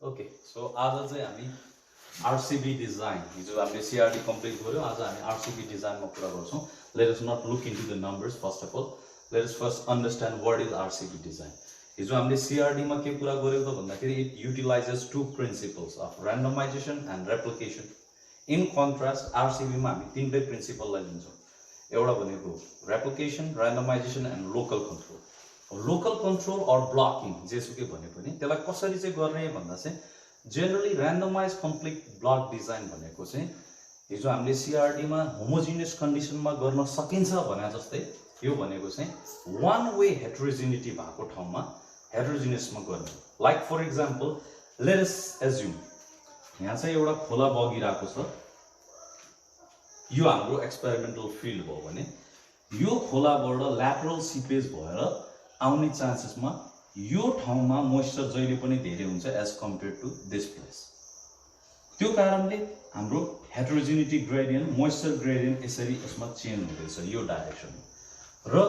Okay, so आज चाहिँ हामी RCB design हिजो हामीले CRD complete गर्यो आज हामी RCB design मा कुरा गर्छौं. Let us not look into the numbers first of all. Let us first understand what is RCB design. हिजो हामीले CRD मा के कुरा गर्यो त भन्दाखेरि it utilizes two principles of randomization and replication. In contrast RCB मा हामी तीनटै प्रिन्सिपल लाई लिन्छौं. एउटा भनेको replication, randomization and local control. Local control or blocking जेसुकै भने पनि त्यसलाई कसरी चाहिँ गर्ने भन्दा चाहिँ generally randomized complete block design भनेको चाहिँ हिजो हामीले CRD मा homogeneous condition मा गर्न सकिन्छ भने जस्तै यो भनेको चाहिँ one way heterogeneity भएको ठाउँमा heterogeneous मा गर्ने. Like for example, let us assume यहाँ चाहिँ एउटा खोला बगिरहेको छ. यो हाम्रो experimental field भयो भने यो खोलाबाट lateral seepage भएर आउने चान्सेस मा यो ठाउँमा मोइस्चर जहिले पनि धेरै हुन्छ as compare to this place. त्यो कारणले हाम्रो हेटेरोजेनिटी ग्रेडियन्ट मोइस्चर ग्रेडियन्ट यसरी यसमा चेन्ज हुँदैछ यो डाइरेक्सनमा. र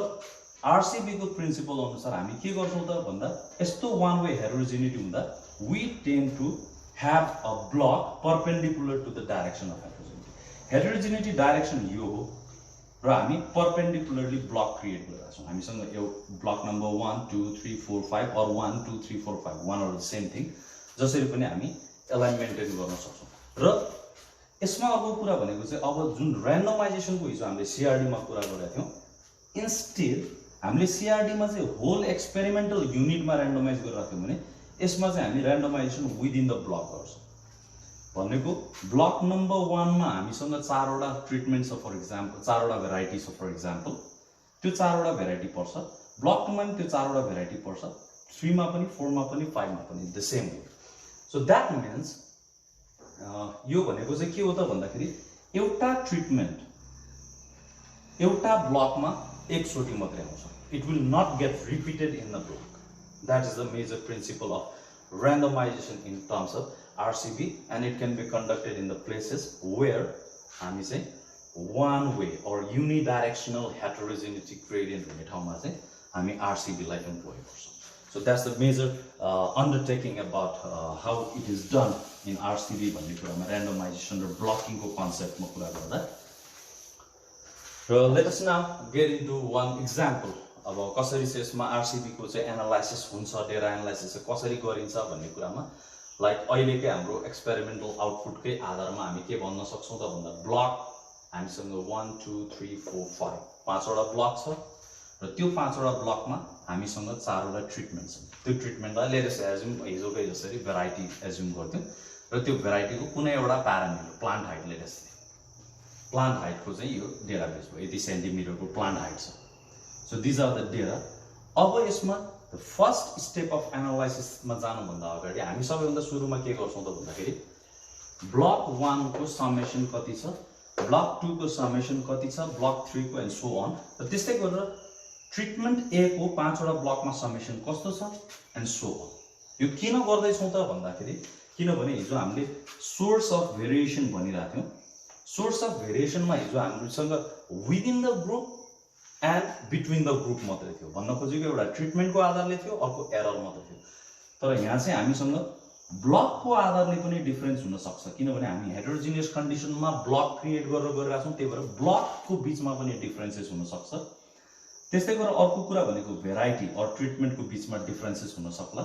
आरसीबी को प्रिन्सिपल अनुसार हामी के गर्छौं त भन्दा यस्तो वान वे हेटेरोजेनिटी हुँदा we tend to have a block perpendicular to the direction of heterogeneity. Heterogeneity direction यो हो र हामी परपेन्डिकुलरली ब्लक क्रिएट गरिरहेका छौं. हामीसँग एउटा block number 1 2 3 4 5 or 1 2 3 4 5 one or the same thing जसरी पनि हामी यसलाई मेन्टेन गर्न सक्छौं. र यसमा अर्को कुरा भनेको चाहिँ अब जुन र्यान्डमाइजेसन को हिजो हामीले सीआरडी मा कुरा गरेका थियौं इन्स्टेड हामीले सीआरडी मा चाहिँ होल एक्सपेरिमेन्टल युनिट मा र्यान्डमाइज गरिरहेका थियौं भने यसमा चाहिँ हामी र्यान्डमाइजेसन विदिन द ब्लक गर्छौं. भनेको ब्लक नम्बर 1 मा हामीसँग चारवटा ट्रिटमेन्ट छ. फर एक्जाम्पल चारवटा भेराइटी छ. फर एक्जाम्पल त्यो चारवटा भेराइटी पर्छ. ब्लक 2 मा पनि त्यो चारवटा भेराइटी पर्छ. 3 मा पनि 4 मा पनि 5 मा पनि द सेम हो. सो दैट मीन्स यो भनेको चाहिँ के हो त भन्दाखेरि एउटा ट्रिटमेन्ट एउटा ब्लक मा एकचोटी मात्रै आउँछ. It will not get repeated in the block. That is the major principle of randomization in terms of RCB, and it can be conducted in the places where हामी चाहिँ one way or unidirectional heterogeneity gradient हुने ठाउँमा चाहिँ हामी RCB लाई employ गर्छौं. So that's the major undertaking about how it is done in RCB भन्ने कुरामा randomization र blocking को concept मा कुरा गर्दा. Let us now get into one example. अब कसरी चाहिँ यसमा आरसीबी को चाहिँ एनालाइसिस हुन्छ, डेटा एनालाइसिस चाहिँ कसरी गरिन्छ भन्ने कुरामा लाइक अहिलेकै हाम्रो एक्सपेरिमेन्टल आउटपुटकै आधारमा हामी के भन्न सक्छौं त भन्दा ब्लक हामीसँग 1 2 3 4 5 पाँचवटा ब्लक छ र त्यो पाँचवटा ब्लकमा हामीसँग चारवटा ट्रिटमेन्ट छ. त्यो ट्रिटमेन्टलाई लेट अस एज्युम हिजोकै जसरी भेराइटी एज्युम गर्थ्यौं र त्यो भेराइटीको कुनै एउटा parameter plant height let us plant हाइटको चाहिँ यो डेटाबेस हो. यति सेन्टिमिटरको प्लान्ट हाइट छ. So these are the data. अब यसमा the first step of analysis मा जानु भन्दा अगाडि हामी सबैभन्दा सुरुमा के गर्छौं त भन्दाखेरि ब्लक 1 को समेसन कति छ, ब्लक 2 को समेसन कति छ, ब्लक 3 को एन्ड सो अन. र त्यस्तै गरेर ट्रिटमेन्ट ए को पाँचवटा ब्लकमा समेसन कस्तो छ एन्ड सो अन. यो किन गर्दै छौं त भन्दाखेरि किनभने हिजो हामीले सोर्स अफ भेरिएसन भनिरहेका थियौं. सोर्स अफ भेरिएसन मा हिजो हामीसँग within the group and between the group मात्रै थियो. भन्न खोजेको एउटा ट्रिटमेन्टको आधारले थियो, अर्को एरर मात्रै थियो. तर यहाँ चाहिँ हामीसँग ब्लकको आधारले पनि डिफरेन्स हुन सक्छ किनभने हामी हेटेरोजेनियस कन्डिसनमा ब्लक क्रिएट गरेर गरिरहेका छौं. त्यही भएर ब्लकको बीचमा पनि डिफरेन्सेस हुन सक्छ. त्यस्तै गरेर अर्को कुरा भनेको भेराइटी अर ट्रिटमेन्टको बीचमा डिफरेन्सेस हुन सक्ला.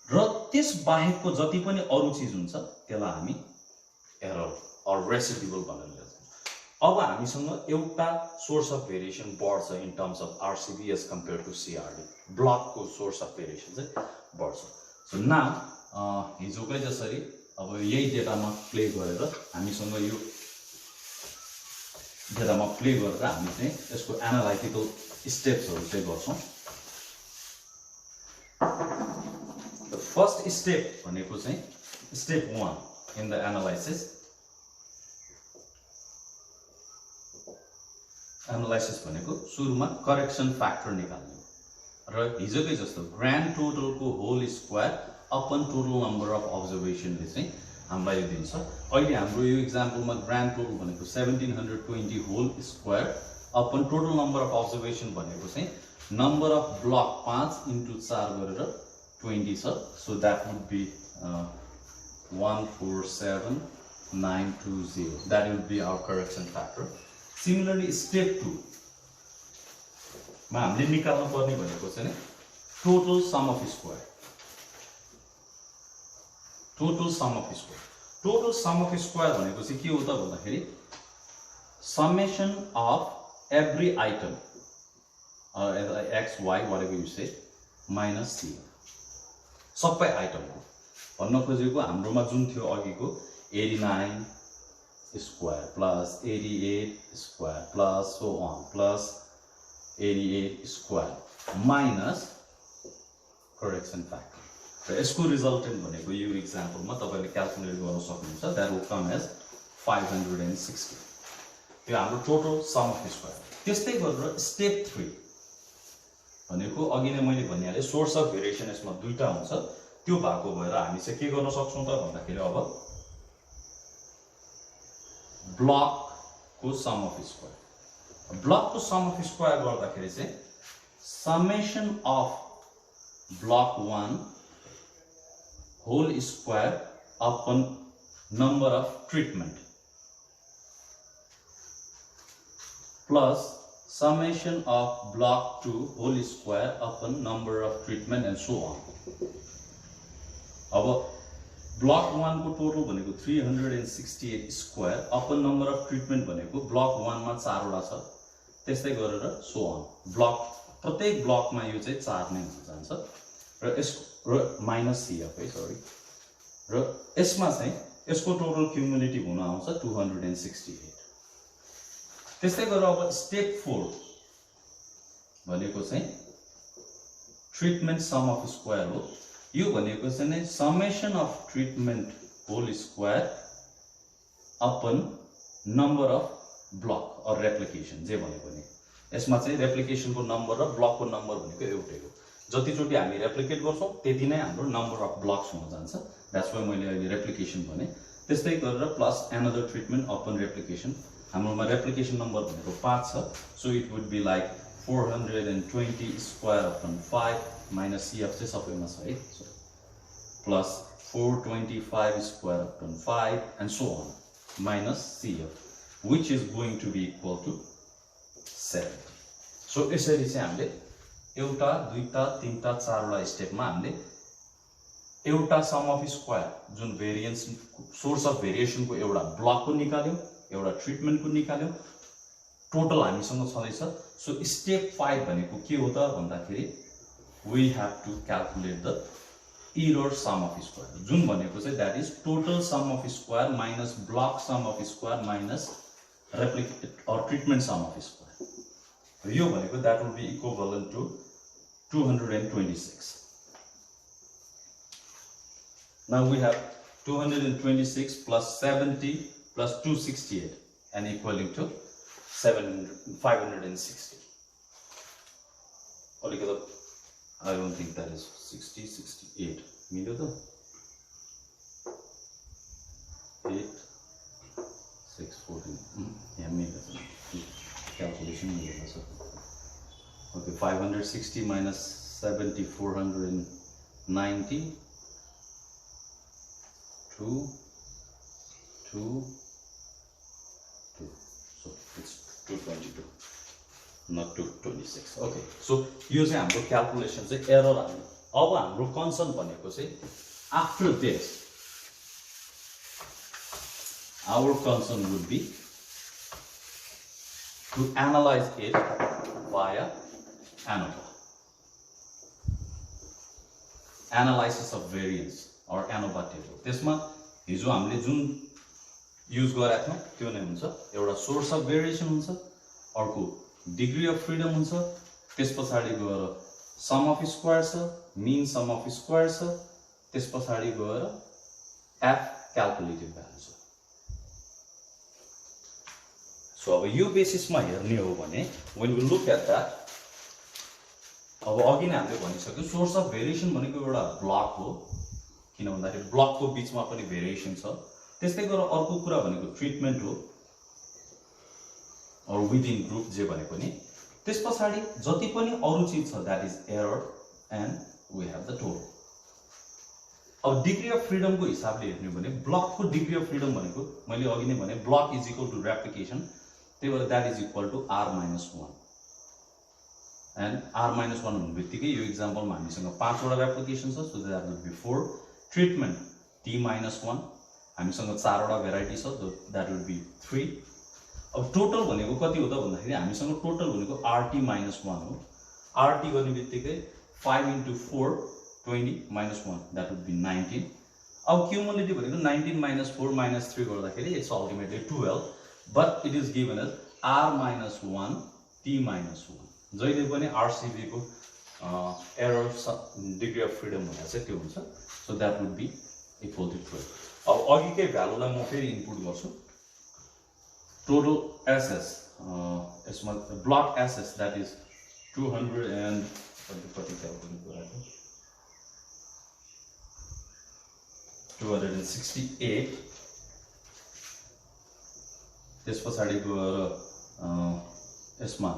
र त्यस बाहेकको जति पनि अरु चीज हुन्छ त्यसलाई हामी एरर अर रेसिड्युअल भनेर लिन्छौं. अब हामीसँग एउटा सोर्स अफ भेरिएसन बढ्छ in terms of RCB as compare to CRD. Block को सोर्स अफ भेरिएसन चाहिँ बढ्छ. सो नाउ हिजोकै जसरी अब यही डेटामा प्ले गरेर हामीसँग यो डेटामा प्ले गरेर हामी चाहिँ यसको एनालाइटिकल स्टेप्सहरु चाहिँ गर्छौं. द फर्स्ट स्टेप भनेको चाहिँ step 1 in the analysis. Analysis भनेको सुरुमा करेक्सन फ्याक्टर निकाल्नु र हिजोकै जस्तो ग्रान्ड टोटल को whole square upon total number of अब्जर्भेसनले चाहिँ हामीलाई यो दिन्छ. अहिले हाम्रो यो एक्जाम्पलमा ग्रान्ड टोटल भनेको 1720 whole square upon total number of observation भनेको चाहिँ नम्बर अफ ब्लक 5 × 4 गरेर 20 छ so that would be 147920 that will be our correction factor. Similarly step 2 मा हामीले निकाल्नु पर्ने भनेको चाहिँ नि total sum of square. Total sum of square भनेको चाहिँ के हो त भन्दाखेरि summation of every item x y whatever you say minus c सबै आइटम हो भन्न खोजेको हाम्रोमा जुन थियो अघिको 89 square plus 88 square plus so on plus 88 square minus correction factor र यसको रिजल्टेन्ट भनेको यो एक्जाम्पलमा तपाईले क्याल्कुलेट गर्न सक्नुहुन्छ दैट विल कम एज 560 त्यो हाम्रो टोटल सम अफ स्क्वायर. त्यस्तै गरेर स्टेप 3 भनेको अघि नै मैले भनिहाले सोर्स अफ भेरिएसन यसमा दुईटा हुन्छ त्यो भएको भएर हामी चाहिँ के गर्न सक्छौं त भन्दाखेरि अब ब्लक को सम अफ स्क्वायर गर्दाखेरि चाहिँ summation of block 1 whole square upon number of treatment plus summation of block 2 whole square upon number of treatment and so on. अब block 1 को total भनेको 368 square upon number of treatment भनेको block 1 मा 4 वटा छ त्यस्तै गरेर so on. block प्रत्येक block मा यो चाहिँ 4 नै हुन्छ जान्छ र यस र माइनस c है सरी र यसमा चाहिँ यसको टोटल क्युमुलेटिभ हुन आउँछ 268. त्यस्तै गरेर अब स्टेप 4 भनेको चाहिँ ट्रिटमेन्ट सम अफ स्क्वायर हो. यो भनेको चाहिँ summation of treatment whole square upon number of block or replication जे भनेको नि यसमा चाहिँ रेप्लिकेसनको नम्बर र ब्लकको नम्बर भनेको एउटै हो. जतिचोटि हामी रेप्लिकेट गर्छौं त्यति नै हाम्रो नम्बर अफ ब्लक्स हुन जान्छ. दैट्स व्हाई मैले अहिले रेप्लिकेसन भने. त्यस्तै गरेर plus another treatment upon replication हाम्रोमा रेप्लिकेसन नम्बर भनेको 5 छ so it would be like 420 square upon 5 minus cf चाहिँ सबैमा छ है plus 425 square upon 5 and so on minus cf which is going to be equal to 7. So यसरी चाहिँ हामीले एउटा दुईटा तीनटा चारवटा स्टेपमा हामीले एउटा सम अफ स्क्वायर जुन भेरिएन्स सोर्स अफ भेरिएसनको एउटा ब्लकको निकाल्यौ एउटा ट्रिटमेन्टको निकाल्यौ टोटल हामीसँग छँदैछ. सो स्टेप 5 भनेको के हो त भन्दाखेरि we have to calculate the error sum of square जुन भनेको चाहिँ that is total sum of square minus block sum of square minus replicate or treatment sum of square. यो भनेको that will be equivalent to 226. Now we have 226 plus 70 plus 268 and equaling to 560. Altogether, I don't think that is 60, 68. Mean the 8, 6, 14. Yeah, maybe calculation. Okay, 560 minus 70, 490. 2, 2, 2. So it's 222, not 226. Okay. So यो चाहिँ हाम्रो calculation चाहिँ error हाल्नु. अब हाम्रो concern भनेको चाहिँ after this our concern would be to analyze it via ANOVA. Analysis of variance or ANOVA table. त्यसमा हिजो हामीले जुन युज गरेका थियौं त्यो नै हुन्छ. एउटा सोर्स अफ भेरिएसन हुन्छ, अर्को डिग्री अफ फ्रिडम हुन्छ, त्यसपछि गएर सम अफ स्क्वायर छ, मीन सम अफ स्क्वायर छ, त्यसपछि गएर एफ क्याल्कुलेटेड भ्यालु छ. सो अब यो बेसिसमा हेर्ने हो भने when we look at that अब अघि नै हामीले भनिसक्यो सोर्स अफ भेरिएसन भनेको एउटा ब्लक हो किन भन्दाखेरि ब्लकको बीचमा पनि भेरिएसन छ. त्यस्तै गरेर अर्को कुरा भनेको ट्रिटमेन्ट हो or within group जे भनेको नि. त्यसपछि जति पनि अरु चीज छ that is error and we have the total. अब डिग्री अफ फ्रिडम को हिसाबले हेर्ने भने ब्लक को डिग्री अफ फ्रिडम भनेको मैले अघि नै भने block is equal to replication, त्यही भएर that is equal to r-1 and r-1 हुने बित्तिकै यो एक्जाम्पलमा हामीसँग 5 वटा रेप्लिकेसन छ, so that would be 4 treatment t-1 हामीसँग 4 वटा भेराइटी छ, दैट वुड बी 3। अब टोटल भनेको कति हो त भन्दाखेरि हामीसँग टोटल भनेको rt-1 हो, rt गर्ने बित्तिकै 5 into 4 20 minus 1 that would be 19। अब क्युमुलेटिभ भनेको 19 minus 4 minus 3 गर्दाखेरि it's ultimately 12, but it is given as r-1 t-1। जहिले पनि RCB को एरर डिग्री अफ फ्रिडम भनेर चाहिँ त्यो हुन्छ, so that would be equal to 12। अब अघिकै भ्यालुलाई म फेरि इनपुट गर्छु, टोटल एसएस यसमा block SS that is 200 and कति क्याल्कुलेट गरेको 268, त्यस पछाडि गएर यसमा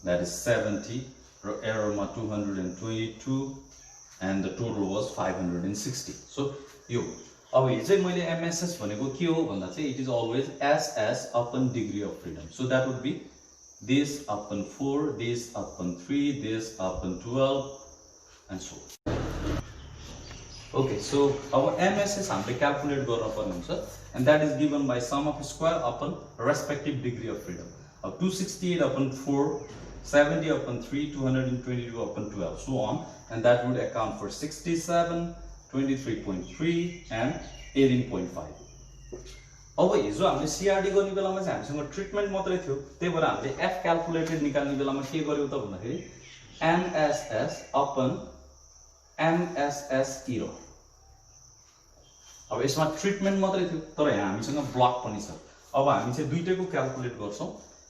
that is 70 र एररमा 222 and the total was 560। so यो अब हिजै मैले एमएसएस भनेको के हो भन्दा चाहिँ it is always SS upon degree of freedom, so that would be this upon 4, this upon 3, this upon 12 and so on। Okay, so our MSS हामीले क्याल्कुलेट गर्न पर्ने हुन्छ, and that is given by sum of square upon respective degree of freedom। अब 268 upon 4, 70 upon 3, 222 upon 12, so on, and that would account for 67, 23.3 and 18.5। अब हिजो हामीले CRD गर्ने बेलामा चाहिँ हामीसँग ट्रिटमेन्ट मात्रै थियो, त्यही भएर हामीले एफ क्याल्कुलेटेड निकाल्ने बेलामा के गर्यौ त भन्दाखेरि एमएसएस अपन एमएसएस इरो। अब यसमा ट्रिटमेन्ट मात्रै थियो, तर यहाँ हामीसँग ब्लक पनि छ। अब हामी चाहिँ दुईटैको क्याल्कुलेट गर्छौं।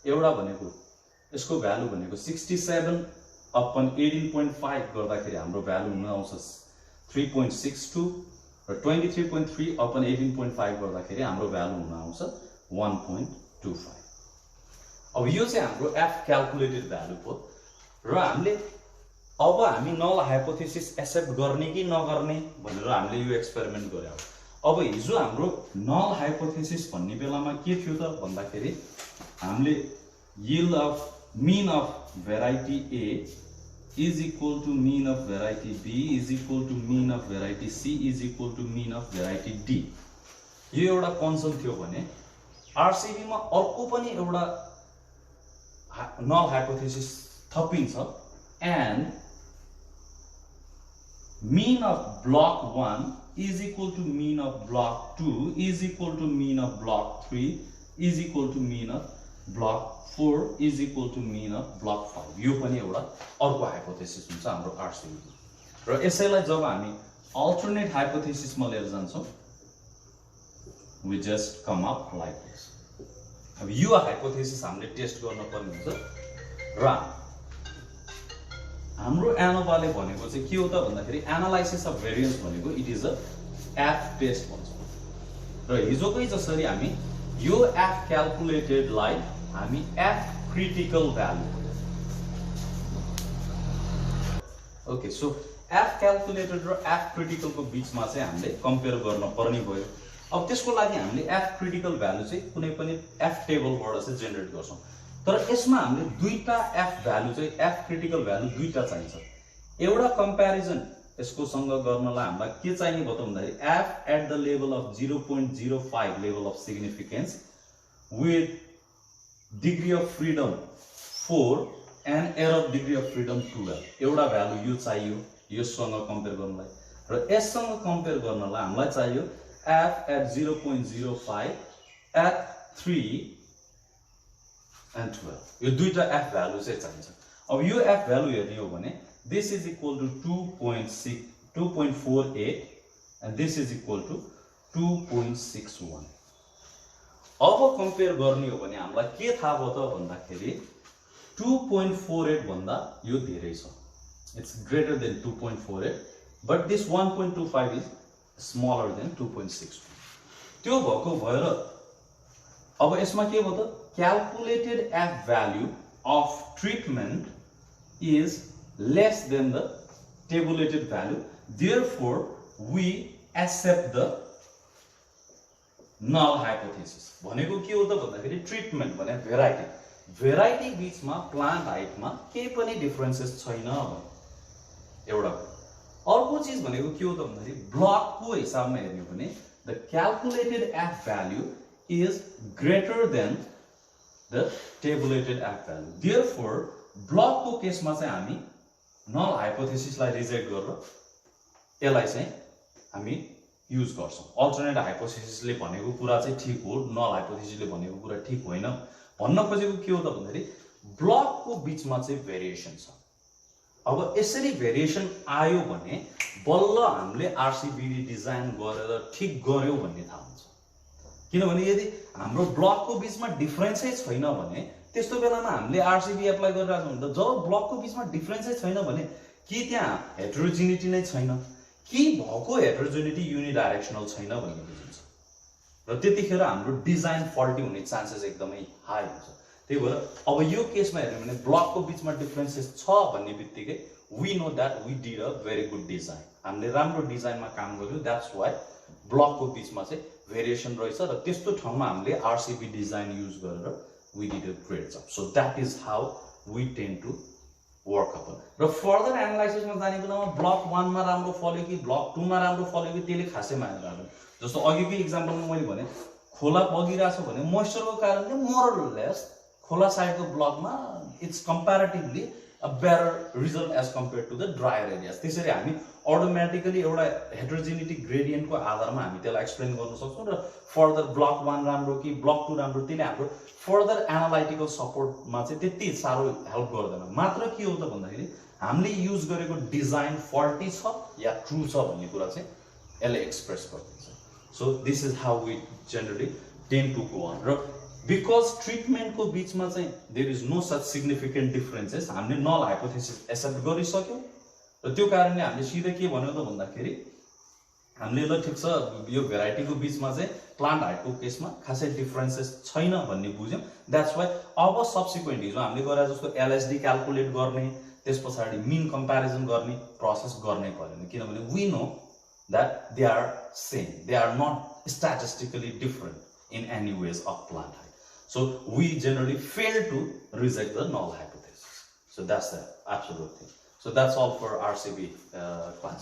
एउटा भनेको यसको भ्यालु भनेको 67 अपन 18.5 गर्दाखेरि हाम्रो भ्यालु हुन आउँछ 3.62 र 23.3 अपन 18.5 गर्दाखेरि हाम्रो भ्यालु हुन आउँछ 1.25। अब यो चाहिँ हाम्रो एफ क्याल्कुलेटेड भ्यालु हो र हामीले अब हामी नल हाइपोथेसिस एक्सेप्ट गर्ने कि नगर्ने भनेर हामीले यो एक्सपेरिमेन्ट गर्यौं। अब हिजो हाम्रो नल हाइपोथेसिस भन्ने बेलामा के थियो त भन्दाखेरि हामीले yield of mean of variety A is equal to mean of variety B is equal to mean of variety C is equal to mean of variety D। यो एउटा कन्सेप्ट थियो भने आरसीबी मा अर्को पनि एउटा नल हाइपोथेसिस थपिन्छ and mean of block 1 is equal to mean of block 2 is equal to mean of block 3 is equal to mean of block 4 is equal to mean of block 5। यो पनि एउटा अर्को hypothesis हुन्छ हाम्रो RCB र यसैलाई जब हामी अल्टरनेट हाइपोथेसिस मा लिएर जान्छौं we just come up like this। अब यो हाइपोथेसिस हामीले टेस्ट गर्न पर्ने हुन्छ र हाम्रो एनोभाले भनेको चाहिँ के हो त भन्दाखेरि एनालाइसिस अफ भेरिएन्स भनेको it is a F test भन्छ र हिजोकै जसरी हामी यो एफ क्याल्कुलेटेड लाई हामी F critical value okay so F calculated र एफ क्रिटिकल को बीचमा चाहिँ हामीले कम्पेयर गर्न पर्ने भयो। अब त्यसको लागि हामीले एफ क्रिटिकल भ्यालु चाहिँ कुनै पनि एफ टेबलबाट चाहिँ जेनेरेट गर्छौं तर यसमा हामीले दुईटा एफ भ्यालु चाहिँ एफ क्रिटिकल भ्यालु दुईटा चाहिन्छ। एउटा कम्प्यारिजन यसको सँग गर्नलाई हामीलाई के चाहिने भयो त भन्दाखेरि F at the level of 0.05 level of significance with degree of freedom 4 and error degree of freedom 12 एउटा भ्यालु यो चाहियो यससँग कम्पेयर गर्नलाई र यससँग कम्पेयर गर्नलाई हामीलाई चाहियो एफ एट 0.05 एट 3 and 12 यो दुईटा एफ भ्यालु चाहिँ चाहिन्छ। अब यो एफ भ्यालु हेर्ने हो भने this is equal to 2.48 and this is equal to 2.61। अब कम्पेयर गर्ने हो भने हामीलाई के थाहा भयो त भन्दाखेरि 2.48 भन्दा यो धेरै छ, it's greater than 2.48 but this 1.25 is smaller than 2.61। त्यो भएको भएर अब यसमा के भयो त calculated F value of treatment is less than the tabulated value, therefore we accept the null hypothesis भनेको के हो त भन्दाखेरि ट्रिटमेन्ट भने भेराइटी बीचमा प्लान्ट हाइटमा केही पनि डिफरेन्सेस छैन एउटा अर्को चीज भनेको के हो त भन्दाखेरि ब्लकको हिसाबमा हेर्ने हो भने the calculated F value is greater than the tabulated F value therefore ब्लकको केसमा चाहिँ हामी नल हाइपोथेसिसलाई रिजेक्ट गरेर यसलाई चाहिँ हामी युज गर्छौं अल्टरनेट हाइपोथेसिसले भनेको कुरा चाहिँ ठीक हो नल हाइपोथेसिसले भनेको कुरा ठीक होइन भन्न खोजेको के हो त भन्दाखेरि ब्लकको बीचमा चाहिँ भेरिएसन छ अब यसरी भेरिएसन आयो भने बल्ल हामीले आरसीबीडी डिजाइन गरेर ठीक गर्यौं भन्ने थाहा हुन्छ किनभने यदि हाम्रो ब्लकको बीचमा डिफरेन्सै छैन भने त्यस्तो बेलामा हामीले आरसीबी एप्लाई गरिरहेछौं भने त जब ब्लकको बीचमा डिफरेन्सै छैन भने के त्यहाँ हेटेरोजेनिटी नै छैन कि भएको हेटेरोजेनिटी युनिडाइरेक्सनल छैन भन्ने बुझिन्छ र त्यतिखेर हाम्रो डिजाइन फल्टी हुने चान्सेस एकदमै हाई हुन्छ त्यही भएर अब यो केसमा हेर्नु भने ब्लकको बीचमा डिफरेन्सेस छ भन्ने बित्तिकै we know that we did a very good design हामीले राम्रो डिजाइनमा काम गर्यौं दैट्स व्हाई ब्लकको बीचमा चाहिँ भेरिएसन रहेछ र त्यस्तो ठाउँमा हामीले आरसीबी डिजाइन युज गरेर we did a great job so that is how we tend to work upon र फर्दर एनालाइसिसमा जाने बेलामा ब्लक 1 मा राम्रो फल्यो कि ब्लक 2 मा राम्रो फल्यो कि त्यसले खासै मानेर हाल्दैन जस्तो अघिकै एक्जाम्पलमा मैले भने खोला बगिरहेछ भने मोइस्चरको कारणले मोरलेस खोला साइडको ब्लकमा it's comparatively a better result as compare to the dryer areas त्यसरी हामी अटोमेटिकली एउटा हेटेरोजेनिटी ग्रेडियन्टको आधारमा हामी त्यसलाई एक्सप्लेन गर्न सक्छौं र फर्दर ब्लक 1 राम्रो कि ब्लक 2 राम्रो त्यसले हाम्रो फर्दर एनालाइटिकल सपोर्टमा चाहिँ त्यति साह्रो हेल्प गर्दैन मात्र के हो त भन्दाखेरि हामीले युज गरेको डिजाइन फल्टी छ या ट्रू छ भन्ने कुरा चाहिँ यसले एक्सप्रेस गर्दिन्छ so this is how we generally tend to go on र बिकज ट्रिटमेन्टको बीचमा चाहिँ there is no such significant differences हामीले नल हाइपोथेसिस एक्सेप्ट गरिसक्यौं र त्यो कारणले हामीले सिधै के भन्यौ त भन्दाखेरि हामीले ल ठीक छ यो भेराइटीको बीचमा चाहिँ प्लान्ट हाइटको केसमा खासै डिफरेन्सेस छैन भन्ने बुझ्यौं दैट्स व्हाई अब सब्सिक्वेन्ट हिजो हामीले गरे जस्तो एलएसडी क्याल्कुलेट गर्ने त्यसपछि मिन कम्प्यारिजन गर्ने प्रोसेस गर्नै पर्दैन किनभने we know that they are same they are not statistically different in any ways of plant height so we generally fail to reject the null hypothesis so that's the absolute thing so that's all for RCB class